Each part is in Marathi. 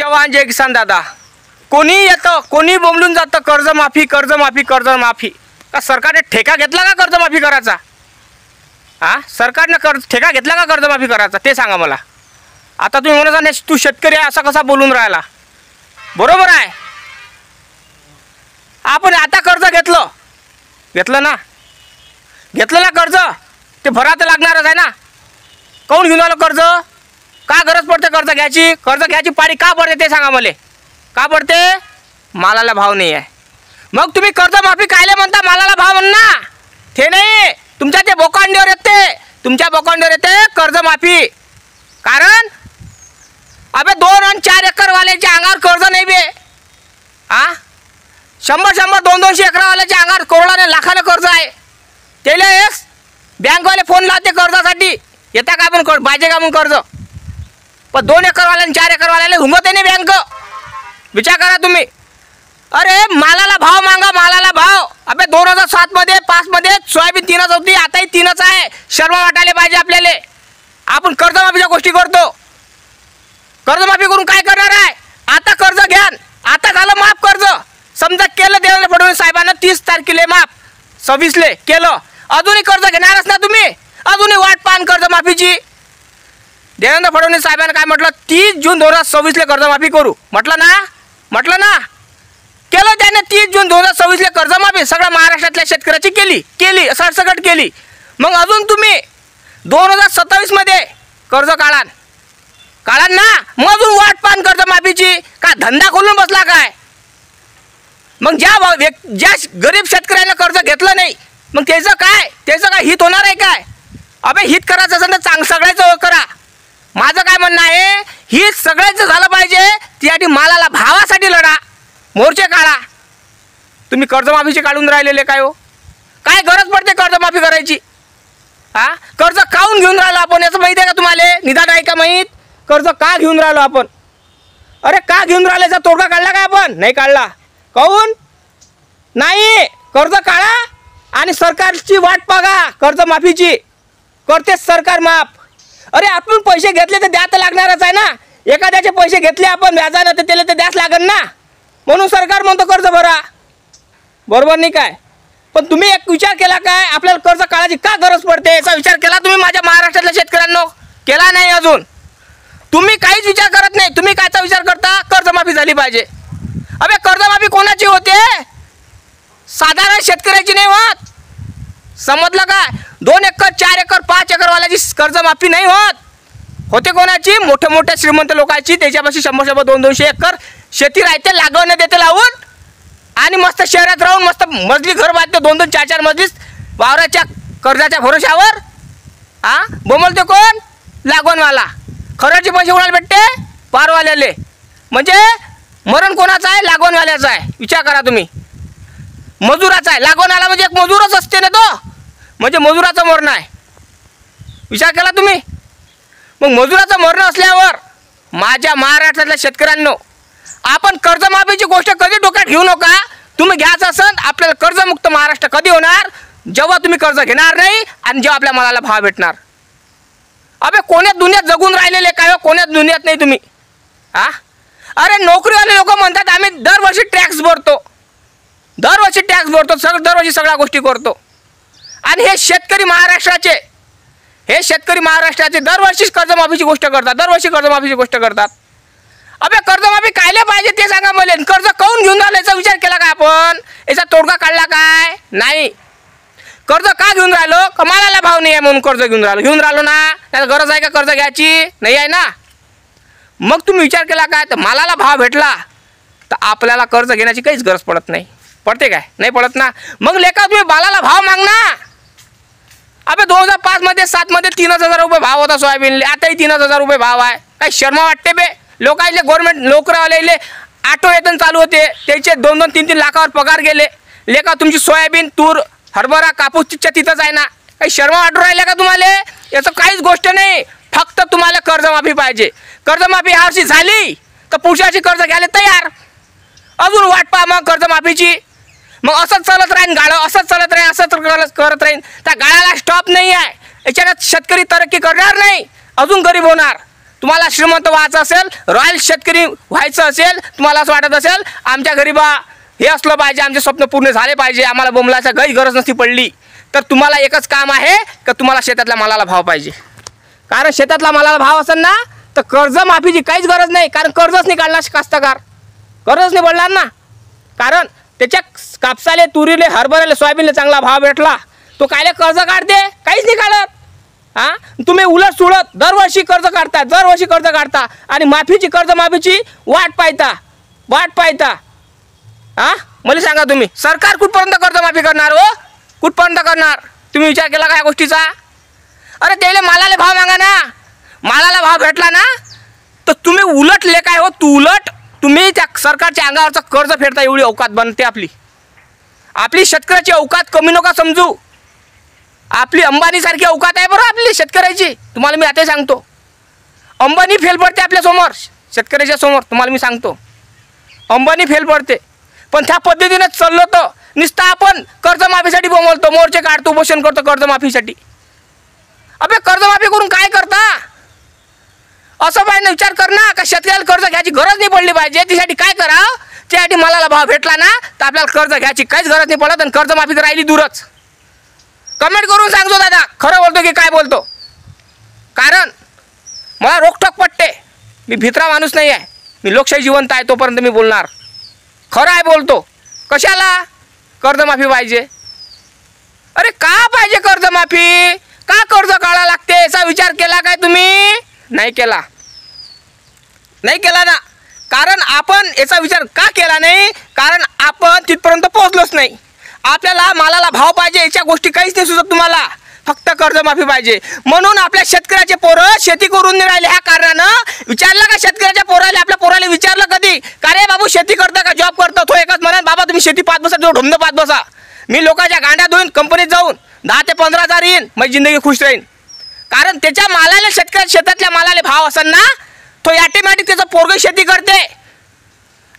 जवान जय किसान दादा, कोणी येतं कोणी बोंबलून जातं कर्जमाफी कर्जमाफी कर्जमाफी। का सरकारने ठेका घेतला का कर्जमाफी करायचा? सरकारने ठेका घेतला का कर्जमाफी करायचा ते सांगा मला। आता तुम्ही म्हणता नाही तू शेतकरी आहे असा कसा बोलून राहिला? बरोबर आहे, आपण आता कर्ज घेतलं ना, घेतलं ना कर्ज, ते भरायला लागणारच आहे ना। कोण घेऊन आलं कर्ज? का गरज पडते कर्ज घ्यायची? कर्ज घ्यायची पाळी का पडते ते सांगा मला। का पडते? मालाला भाव नाही आहे। मग तुम्ही कर्जमाफी कायले म्हणता? मालाला भाव म्हणना ते नाही, तुमच्या ते बोकांडीवर येते, तुमच्या बोकांडीवर येते कर्जमाफी। कारण अबे 2 आणि 4 एकर वाल्याच्या अंगावर कर्ज नाही बे। 100 200 एकरवाल्याच्या अंगावर करोडाने लाखाने कर्ज आहे। त्याला बँकवाले फोन लावते कर्जासाठी, येता का आपण पाहिजे का मग कर्ज? पण 2 एकरवाल्याने 4 एकरवाल्याला हुंगते नाही बँक। विचार करा तुम्ही। अरे मालाला भाव मागा, मालाला भाव। अबे 2007 मध्ये 5 मध्ये सोयाबीन 3च होती, आताही 3च आहे। शर्मा वाटायला पाहिजे आपल्याला। आपण कर्जमाफीच्या गोष्टी करतो, कर्जमाफी करून काय करणार आहे? आता कर्ज घ्या, आता झालं माफ कर्ज। समजा केलं देवेंद्र फडणवीस साहेबांना 30 तारखेला माफ, 26 केलं, अजूनही कर्ज घेणारच ना तुम्ही? अजूनही वाट पाहन कर्जमाफीची। देवेंद्र फडणवीस साहेबांनी काय म्हटलं? 30 जून 2026 कर्जमाफी करू म्हटलं ना, केलं त्याने 30 जून 2026 कर्जमाफी। सगळ्या महाराष्ट्रातल्या शेतकऱ्याची केली सरसकट केली। मग अजून तुम्ही 2027 मध्ये कर्ज काढा ना, मग अजून वाट पाहन कर्जमाफीची। का धंदा खोलून बसला काय? मग ज्या गरीब शेतकऱ्याने कर्ज घेतलं नाही, मग त्याचं काय हित होणार आहे काय? अबे हित करायचं असेल तर सगळ्याचं करा। माझं काय म्हणणं आहे, हित सगळ्याचं झालं पाहिजे, त्यासाठी मालाला भावासाठी लढा, मोर्चे काढा। तुम्ही कर्जमाफीचे काढून राहिलेले काय हो? काय गरज पडते कर्जमाफी करायची? कर्ज काऊन घेऊन राहिलो आपण याचं माहिती आहे का तुम्हाला? निदान आहे का माहीत? कर्ज का घेऊन राहिलो आपण? अरे का घेऊन राहिल्याचा तोडगा काढला काय आपण? नाही काढला। काऊन नाही? कर्ज काढा आणि सरकारची वाट बघा कर्जमाफीची, करते सरकार माफ। अरे आपण पैसे घेतले तर द्या तर लागणारच आहे ना। एखाद्याचे पैसे घेतले आपण व्याजाने तर त्याला तर द्याच लागेल ना, म्हणून सरकार म्हणतो कर्ज भरा। बरोबर नाही काय? पण तुम्ही एक विचार केला काय? आपल्याला कर्ज काढायची का गरज पडते याचा विचार केला तुम्ही? माझ्या महाराष्ट्रातल्या शेतकऱ्यांनो केला नाही अजून। तुम्ही काहीच विचार करत नाही। तुम्ही कायचा विचार करता? कर्जमाफी झाली पाहिजे। अबे कर्जमाफी कोणाची होते? साधारण शेतकऱ्याची नाही होत, समजलं काय? 2 एकर 4 एकर 5 एकर वाल्याची कर्जमाफी नाही होते कोणाची? मोठे श्रीमंत लोकांची। त्याच्यापाशी 100 200 एकर शेती राहते, लागवण देते लावून, आणि मस्त शहरात राहून मस्त मजली घर बांधते 2 4 मजली वावराच्या कर्जाच्या भरोशावर। बोंबलते कोण? लागवणवाला। खर्चाचे पैसे कोणाला भेटते? पारवाल्याले। म्हणजे मरण कोणाचं आहे? लागवणवाल्याचं आहे। विचार करा तुम्ही, मजुराचा आहे। लागवण आला म्हणजे एक मजूरच असते ना तो, म्हणजे मजुराचं मरण आहे। विचार केला तुम्ही? मग मजुराचं मरण असल्यावर माझ्या महाराष्ट्रातल्या शेतकऱ्यांनो, आपण कर्जमाफीची गोष्ट कधी डोक्यात घेऊ नका। तुम्ही घ्यायचं असेल, आपल्याला कर्जमुक्त महाराष्ट्र कधी होणार? जेव्हा तुम्ही कर्ज घेणार नाही आणि जेव्हा आपल्या मालाला भाव भेटणार। अबे कोण्यात दुनियात जगून राहिलेले काय? कोण्यात दुनियात नाही तुम्ही। अरे नोकरीवाले लोक म्हणतात आम्ही दरवर्षी टॅक्स भरतो, दरवर्षी सगळ्या गोष्टी करतो, आणि हे शेतकरी महाराष्ट्राचे दरवर्षी कर्जमाफीची गोष्ट करतात। अबे कर्जमाफी कायले पाहिजे ते सांगा मला। कर्ज काऊन घेऊन राहिलो याचा विचार केला काय आपण? याचा तोडगा काढला काय? नाही। कर्ज का घेऊन राहिलो? कमालाला भाव नाही आहे म्हणून कर्ज घेऊन राहिलो ना। त्याला गरज आहे का कर्ज घ्यायची? नाही आहे ना। मग तुम्ही विचार केला काय? तर मालाला भाव भेटला तर आपल्याला कर्ज घेण्याची काहीच गरज पडत नाही। पडते काय? नाही पडत ना। मग लेका तुम्ही मालाला भाव मागना। अबे 2005 मध्ये 7 मध्ये 3000 रुपये भाव होता सोयाबीनले, आताही 3000 रुपये भाव आहे। काही शर्मा वाटते बे? लोकांले गव्हर्नमेंट नोकरीवाले ऑटो वेतन चालू होते, त्याचे 2-2 3-3 लाखावर पगार गेले। लेका तुमची सोयाबीन तूर हरभरा कापूस तिथंच आहे ना। काही शर्मा वाटू राहिल्या का तुम्हाला? याचं काहीच गोष्ट नाही, फक्त तुम्हाला कर्जमाफी पाहिजे। कर्जमाफी ह्यावर्षी झाली तर पुढच्या वर्षी कर्ज घ्यायला तयार। अजून वाट पहा मग कर्जमाफीची। मग असंच चालत राहीन गाडं, असंच करत राहीन। त्या गाड्याला स्टॉप नाही आहे। याच्यात शेतकरी तरक्की करणार नाही, अजून गरीब होणार। तुम्हाला श्रीमंत व्हायचं असेल, रॉयल शेतकरी व्हायचं असेल, तुम्हाला असं वाटत असेल आमच्या घरी बा हे असलं पाहिजे, आमचे स्वप्न पूर्ण झाले पाहिजे, आम्हाला बोंबलाचं काही गरज नसती पडली, तर तुम्हाला एकच काम आहे की तुम्हाला शेतातल्या मालाला भाव पाहिजे. कारण शेतातल्या मालाला भाव असेल ना तर कर्जमाफीची काहीच गरज नाही. कारण कर्जच नाही काढणार कास्तकार, कर्जच नाही पडणार ना. कारण त्याच्या कापसाले, तुरीले, हरभऱ्याले, सोयाबीनले चांगला भाव भेटला, तो कायले कर्ज काढते? काहीच नाही काढत. तुम्ही उलट सुलट दरवर्षी कर्ज काढता आणि माफीची कर्जमाफीची वाट पाहता. मला सांगा तुम्ही सरकार कुठपर्यंत कर्जमाफी करणार हो? कुठपर्यंत करणार? तुम्ही विचार केला का या गोष्टीचा? अरे त्याला मालाला भाव मागा ना, मालाला भाव भेटला ना तर तुम्ही उलटले काय हो, तुम्ही त्या सरकारच्या अंगावरचं कर्ज फेडता एवढी अवकात बनते आपली शेतकऱ्याची अवकात कमी नका समजू. आपली अंबानीसारखी अवकात आहे बरं आपली शेतकऱ्याची. तुम्हाला मी आता सांगतो, अंबानी फेल पडते आपल्या समोर, शेतकऱ्याच्या समोर. तुम्हाला मी सांगतो अंबानी फेल पडते. पण त्या पद्धतीने चाललो तर नुसतं आपण कर्जमाफीसाठी बोंबलतो, मोर्चे काढतो, उपोषण करतो कर्जमाफीसाठी. अबे कर्जमाफी करून काय करता? असं पाहिजे विचार कर ना का शेतकऱ्याला कर्ज घ्यायची गरज नाही पडली पाहिजे. त्यासाठी काय करा, त्यासाठी मालाला भाव भेटला ना तर आपल्याला कर्ज घ्यायची काहीच गरज नाही पडत आणि कर्जमाफी तर राहिली दूरच. कमेंट करून सांगतो दादा खरं बोलतो की काय बोलतो. कारण मला रोखठोक पटते, मी भित्रा माणूस नाही आहे, मी लोकशाही जिवंत आहे तोपर्यंत मी बोलणार. खरं आहे बोलतो. कशाला कर्जमाफी पाहिजे? अरे का पाहिजे कर्जमाफी? का कर्ज काढावं लागते याचा विचार केला काय तुम्ही? नाही केला ना. कारण आपण याचा विचार का केला नाही? कारण आपण तिथपर्यंत पोहोचलोच नाही. आपल्याला मालाला भाव पाहिजे याच्या गोष्टी काहीच नाही सुचत तुम्हाला, फक्त कर्जमाफी पाहिजे. म्हणून आपल्या शेतकऱ्याचे पोरं शेती करून नाही राहिले. ह्या कारणानं विचारलं का शेतकऱ्याच्या पोराले, आपल्या पोराले विचारलं कधी का रे बाबू शेती करता का जॉब करता? तो एकच म्हणा, बाबा तुम्ही शेती पाहत बसा, जो ढोंद पाहत बसा. मी लोकांच्या गांड्या धुईन, कंपनीत जाऊन 10 ते 15,000 येईन, माझी जिंदगी खुश राहीन. कारण त्याच्या मालाला, शेतातल्या मालाला भाव असेल ना तो ऑटोमॅटिक त्याचं पोरग शेती करते.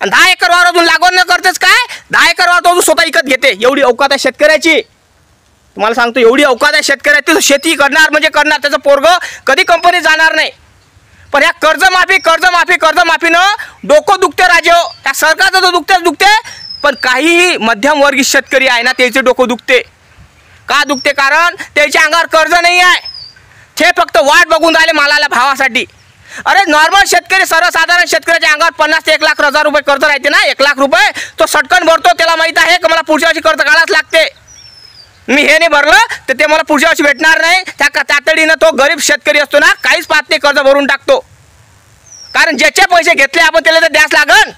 आणि 10 एकर वावर अजून लागवड न करतेच काय, 10 एकर वावर अजून स्वतः विकत घेते. एवढी अवकात आहे शेतकऱ्याची. तुम्हाला सांगतो एवढी अवकात आहे शेतकऱ्याची. शेती करणार म्हणजे करणार, त्याचं पोरग कधी कंपनीत जाणार नाही. पण ह्या कर्जमाफीनं डोकं दुखते राजे. त्या सरकारचं तर दुखते, पण काही मध्यमवर्गीय शेतकरी आहे ना त्याचे डोकं दुखते. का दुखते? कारण त्याच्या अंगावर कर्ज नाही आहे, ते फक्त वाट बघून राहिले मालाला भावासाठी. अरे नॉर्मल शेतकरी, सर्वसाधारण शेतकऱ्याच्या अंगावर 50 ते 1,00,000 रुपये कर्ज राहते ना, 1,00,000 रुपये तो सटकन भरतो. त्याला माहीत आहे की मला पुढच्या वर्षी कर्ज काढावंच लागते. मी हे नाही भरलं तर ते मला पुढच्या वर्षी भेटणार नाही. त्या तातडीनं तो गरीब शेतकरी असतो ना, काहीच पाहत नाही, कर्ज भरून टाकतो. कारण ज्याचे पैसे घेतले आपण त्याला तर द्यास लागन.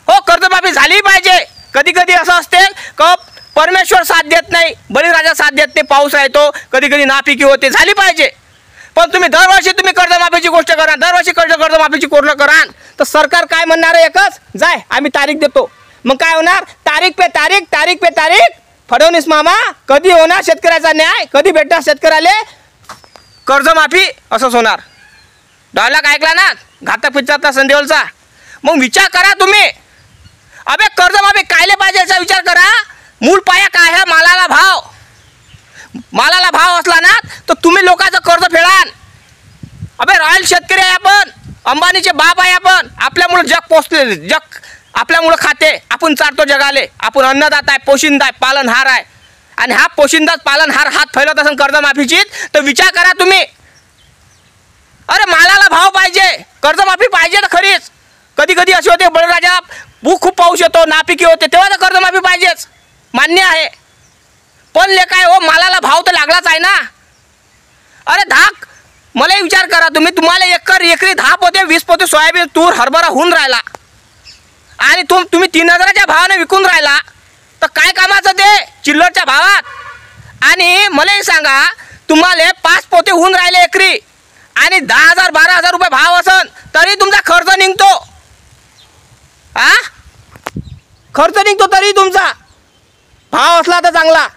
हो कर्जमाफी झाली पाहिजे. कधी कधी असं असते का परमेश्वर साथ देत नाही, बळीराजा साथ देत नाही, पाऊस येतो, कधी कधी नापिकी होते, झाली पाहिजे. पण तुम्ही दरवर्षी कर्जमाफीची गोष्ट करा, दरवर्षी कर्जमाफीची पूर्ण करा तर सरकार काय म्हणणार आहे? एकच जाय आम्ही तारीख देतो. मग काय होणार? तारीख पे तारीख. फडणवीस मामा कधी होणार शेतकऱ्याचा न्याय? कधी भेटणार शेतकऱ्याला कर्जमाफी? असंच होणार. डायलॉग ऐकला ना घातक पिक्चरचा संदेवलचा? मग विचार करा तुम्ही. अबे कर्जमाफी कायले पाहिजे याचा विचार करा. मूळ पाया काय आहे? मालाला भाव असला ना तर तुम्ही लोकांचं कर्ज फेडाल. अबे रॉयल शेतकरी आहे आपण, अंबानीचे बाप आहे आपण. आपल्यामुळे जग पोचले, जग आपल्यामुळे खाते, आपण चालतो जगाले. आपण अन्नदाता आहे, पोशिंदा आहे, पालनहार आहे. आणि हा पोशिंदाच पालनहार हात फैलत असेल कर्जमाफीची तर विचार करा तुम्ही. अरे मालाला भाव पाहिजे, कर्जमाफी पाहिजे तर खरीच. कधी कधी असे होते बळीराजा खूप पाऊस येतो, नापिकी होते, तेव्हा तर कर्जमाफी पाहिजेच, मान्य आहे. पण ले काय हो, मालाला भाव तर लागलाच आहे ना. अरे मला विचार करा तुम्ही, तुम्हाला एकरी 10 पोते 20 पोते सोयाबीन, तूर, हरभरा होऊन राहिला आणि तुम्ही 3,000च्या भावाने विकून राहिला तर काय कामाचं ते चिल्लरच्या भावात? आणि मला सांगा तुम्हाला 5 पोते होऊन राहिले एकरी आणि 10,000 12,000 रुपये भाव असन तरी तुमचा खर्च निघतो. खर्च निघतो तरी तुमचा भाव असला तर चांगला.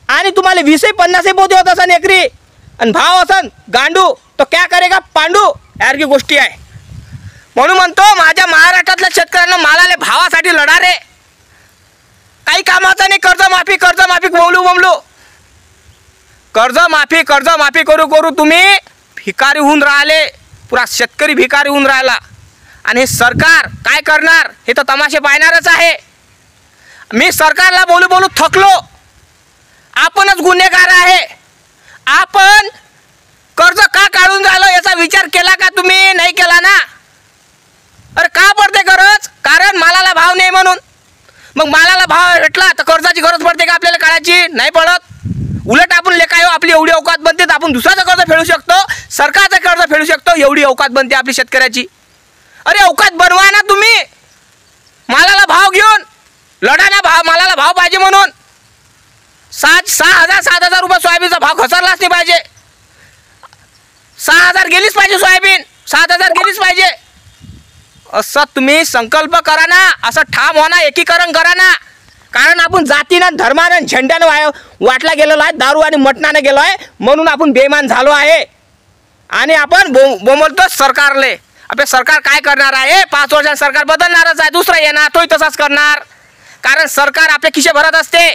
आणि तुम्हाला 20-50 पोते होत असन एकरी आणि भाव असन गांडू तो क्या करेगा पांडू, यारकी गोष्टी आहे. म्हणून म्हणतो माझ्या महाराष्ट्रातल्या शेतकऱ्यांना मालाले भावासाठी लढा रे. काही कामाचं नाही कर्जमाफी बोलू कर्जमाफी करू तुम्ही भिकारी होऊन राहिले, पुरा शेतकरी भिकारी होऊन राहिला. आणि हे सरकार काय करणार हे तर तमाशे पाहणारच आहे. मी सरकारला बोलू बोलू थकलो. आपणच गुन्हेगार आहे. आपण कर्ज का काढून राहिलो याचा विचार केला का तुम्ही? नाही केला ना. अरे का पडते गरज? कारण मालाला भाव नाही म्हणून. मग मालाला भाव भेटला तर कर्जाची गरज पडते का आपल्याला काढायची? नाही पडत. उलट आपण लेखायो आपली एवढी अवकात बनते तर आपण दुसऱ्याचं कर्ज फेडू शकतो, सरकारचं कर्ज फेडू शकतो. एवढी अवकात बनते आपली शेतकऱ्याची. अरे अवकात बनवा ना तुम्ही. मालाला भाव घेऊन लढा ना. मालाला भाव पाहिजे म्हणून. 6,000 रुपये सोयाबीनचा भाव घसरलाच नाही पाहिजे. 6,000 गेलीच पाहिजे सोयाबीन. 7,000 गेलीच पाहिजे. असं तुम्ही संकल्प करा ना. असं ठाम हो ना. एकीकरण करा ना. कारण आपण जातीनं धर्मानं झेंड्यानं वाटला गेलेलो आहे. दारू आणि मटणानं गेलो आहे म्हणून आपण बेईमान झालो आहे. आणि आपण बोंबलतो सरकारले. आपले सरकार काय करणार आहे? 5 वर्षात सरकार बदलणारच आहे. दुसरा येणार तोही तसाच करणार. कारण सरकार आपले खिशे भरत असते.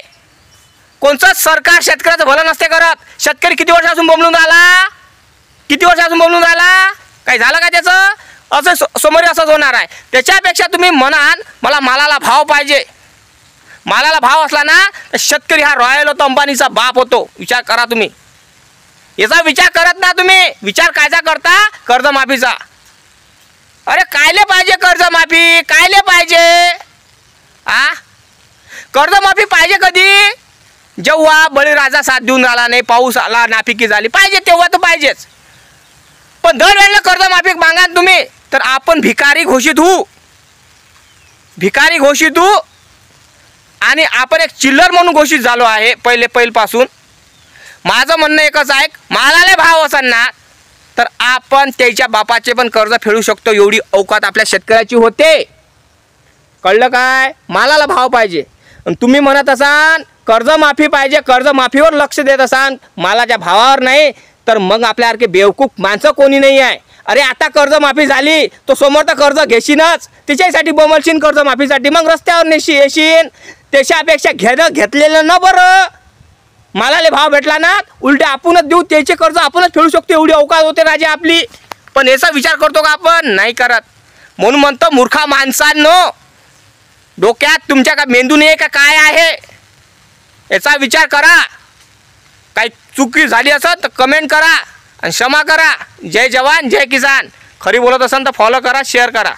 कोणचंच सरकार शेतकऱ्याचं भलं नसते करत. शेतकरी किती वर्षापासून बोंबलून राहिला? किती वर्षापासून बोंबलून राहिला? काही झालं का त्याचं? असं समोर असंच होणार आहे. त्याच्यापेक्षा तुम्ही म्हणाल मला मालाला भाव पाहिजे. मालाला भाव असला ना तर शेतकरी हा रॉयल होतो, अंबानीचा बाप होतो. विचार करा तुम्ही. याचा विचार करत ना तुम्ही. विचार कायचा करता? कर्जमाफीचा. अरे कायले पाहिजे कर्जमाफी? कायले पाहिजे? कर्जमाफी पाहिजे कधी? जेव्हा बळीराजा साथ देऊन राहिला नाही, पाऊस आला, नापिकी झाली, पाहिजे तेव्हा तर पाहिजेच. पण दरवेळेला कर्जमाफी मागा तुम्ही तर आपण भिकारी घोषित होऊ. भिकारी घोषित होऊ. आणि आपण एक चिल्लर म्हणून घोषित झालो आहे पहिल्यापासून. माझं म्हणणं एकच आहे, मालाला भाव असेल ना तर आपण त्याच्या बापाचे पण कर्ज फेडू शकतो. एवढी अवकात आपल्या शेतकऱ्याची होते. कळलं काय? मालाला भाव पाहिजे. आणि तुम्ही म्हणत असाल कर्जमाफी पाहिजे, कर्जमाफीवर लक्ष देत असाल, मालाच्या भावावर नाही, तर मग आपल्यासारखे बेवकूफ माणसं कोणी नाही आहे. अरे आता कर्जमाफी झाली तो समोर तर कर्ज घेशीनच. तिच्यासाठी बोमलशीन कर्जमाफीसाठी. मग रस्त्यावर येशीन. त्याच्यापेक्षा घेतलेलं न बरं. मालाले भाव भेटला ना उलटे आपणच देऊ. त्याचे कर्ज आपणच फेडू शकतो. एवढी अवकात होते राजा आपली. पण याचा विचार करतो का आपण? नाही करत. म्हणून म्हणतो मूर्खा माणसांनो, डोक्यात तुमच्या का मेंदू नाही का काय आहे याचा विचार करा. काही चुकी झाली असेल तर कमेंट करा आणि क्षमा करा. जय जवान जय किसान. खरी बोलत असाल तर फॉलो करा, शेअर करा.